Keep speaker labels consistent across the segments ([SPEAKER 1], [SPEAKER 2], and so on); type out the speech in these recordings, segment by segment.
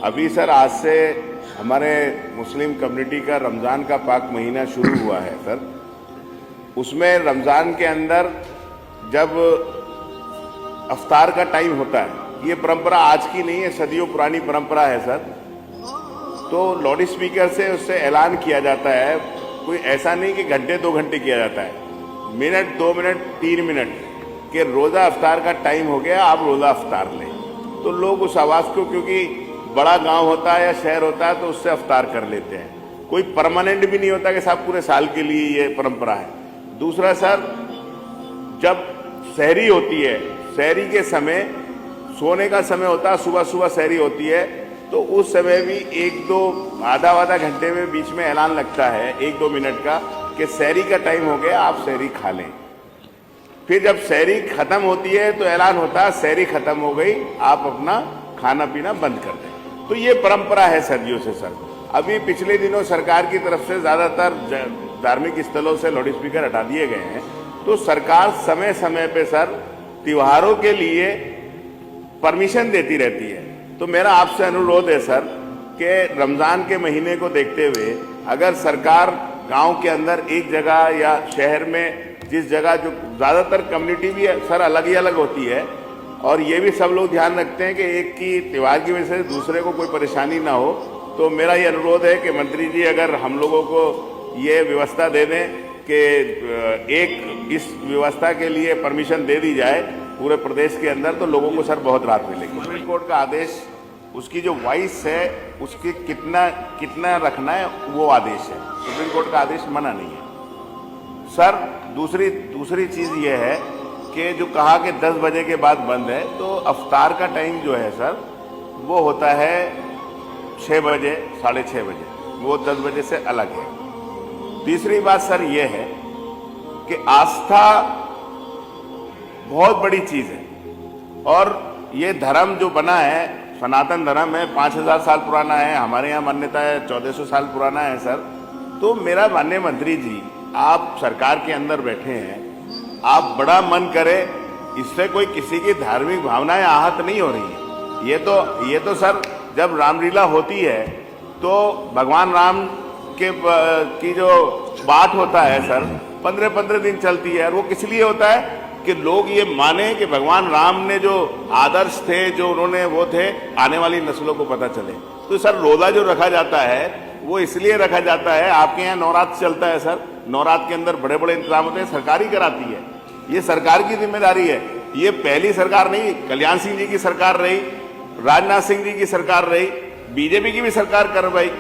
[SPEAKER 1] अभी सर आज से हमारे मुस्लिम कम्युनिटी का रमज़ान का पाक महीना शुरू हुआ है सर। उसमें रमज़ान के अंदर जब अफ्तार का टाइम होता है, ये परंपरा आज की नहीं है, सदियों पुरानी परंपरा है सर। तो लाउड स्पीकर से उससे ऐलान किया जाता है, कोई ऐसा नहीं कि घंटे 2 घंटे किया जाता है, मिनट 2 मिनट 3 मिनट के रोज़ा अफ्तार का टाइम हो गया, आप रोज़ा अफ्तार लें। तो लोग उस आवाज़ को, क्योंकि बड़ा गांव होता है या शहर होता है, तो उससे अफ्तार कर लेते हैं। कोई परमानेंट भी नहीं होता कि साहब पूरे साल के लिए ये परंपरा है। दूसरा सर, जब सहरी होती है, सहरी के समय सोने का समय होता है, सुबह सुबह सहरी होती है, तो उस समय भी 1-2 आधा घंटे में बीच में ऐलान लगता है 1-2 मिनट का कि सहरी का टाइम हो गया, आप सहरी खा लें। फिर जब सहरी खत्म होती है तो ऐलान होता है सहरी खत्म हो गई, आप अपना खाना पीना बंद कर दें। तो ये परंपरा है सदियों से सर। अभी पिछले दिनों सरकार की तरफ से ज्यादातर धार्मिक स्थलों से लाउड स्पीकर हटा दिए गए हैं। तो सरकार समय समय पे सर त्योहारों के लिए परमिशन देती रहती है। तो मेरा आपसे अनुरोध है सर कि रमजान के महीने को देखते हुए अगर सरकार गांव के अंदर एक जगह या शहर में, जिस जगह जो ज्यादातर कम्युनिटी भी है सर अलग ही अलग होती है, और ये भी सब लोग ध्यान रखते हैं कि एक की त्योहार की वजह से दूसरे को कोई परेशानी ना हो, तो मेरा ये अनुरोध है कि मंत्री जी अगर हम लोगों को ये व्यवस्था दे दें कि एक इस व्यवस्था के लिए परमिशन दे दी जाए पूरे प्रदेश के अंदर, तो लोगों को सर बहुत राहत मिलेगी। सुप्रीम कोर्ट का आदेश, उसकी जो वॉइस है उसकी कितना रखना है वो आदेश है। सुप्रीम कोर्ट का आदेश मना नहीं है सर। दूसरी चीज ये है कि जो कहा कि 10 बजे के बाद बंद है, तो अफ्तार का टाइम जो है सर वो होता है 6 बजे 6:30 बजे, वो 10 बजे से अलग है। तीसरी बात सर ये है कि आस्था बहुत बड़ी चीज है, और ये धर्म जो बना है, सनातन धर्म है, 5000 साल पुराना है। हमारे यहाँ मान्यता है 1400 साल पुराना है सर। तो मेरा माननीय मंत्री जी, आप सरकार के अंदर बैठे हैं, आप बड़ा मन करे, इससे कोई किसी की धार्मिक भावनाएं आहत नहीं हो रही है। ये तो सर जब रामलीला होती है तो भगवान राम की जो बात होता है सर 15-15 दिन चलती है, और वो किस लिए होता है कि लोग ये माने कि भगवान राम ने जो आदर्श थे, जो उन्होंने वो थे, आने वाली नस्लों को पता चले। तो सर रोजा जो रखा जाता है वो इसलिए रखा जाता है, आपके यहाँ नवरात्र चलता है सर, नवरात्र के अंदर बड़े बड़े इंतजाम होते हैं, सरकार ही कराती है, ये सरकार की जिम्मेदारी है। ये पहली सरकार नहीं, कल्याण सिंह जी की सरकार रही, राजनाथ सिंह जी की सरकार रही, बीजेपी की भी सरकार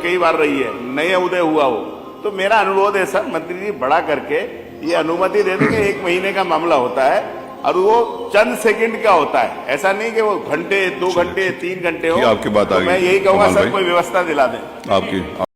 [SPEAKER 1] कई बार रही है, नए उदय हुआ हो। तो मेरा अनुरोध है सर, मंत्री जी बड़ा करके ये अनुमति दे दें कि 1 महीने का मामला होता है, और वो चंद सेकंड का होता है, ऐसा नहीं कि वो घंटे 2 घंटे 3 घंटे हो।
[SPEAKER 2] आपकी बात आ गई,
[SPEAKER 1] मैं यही कहूँगा सर कोई व्यवस्था दिला दें।
[SPEAKER 2] आपकी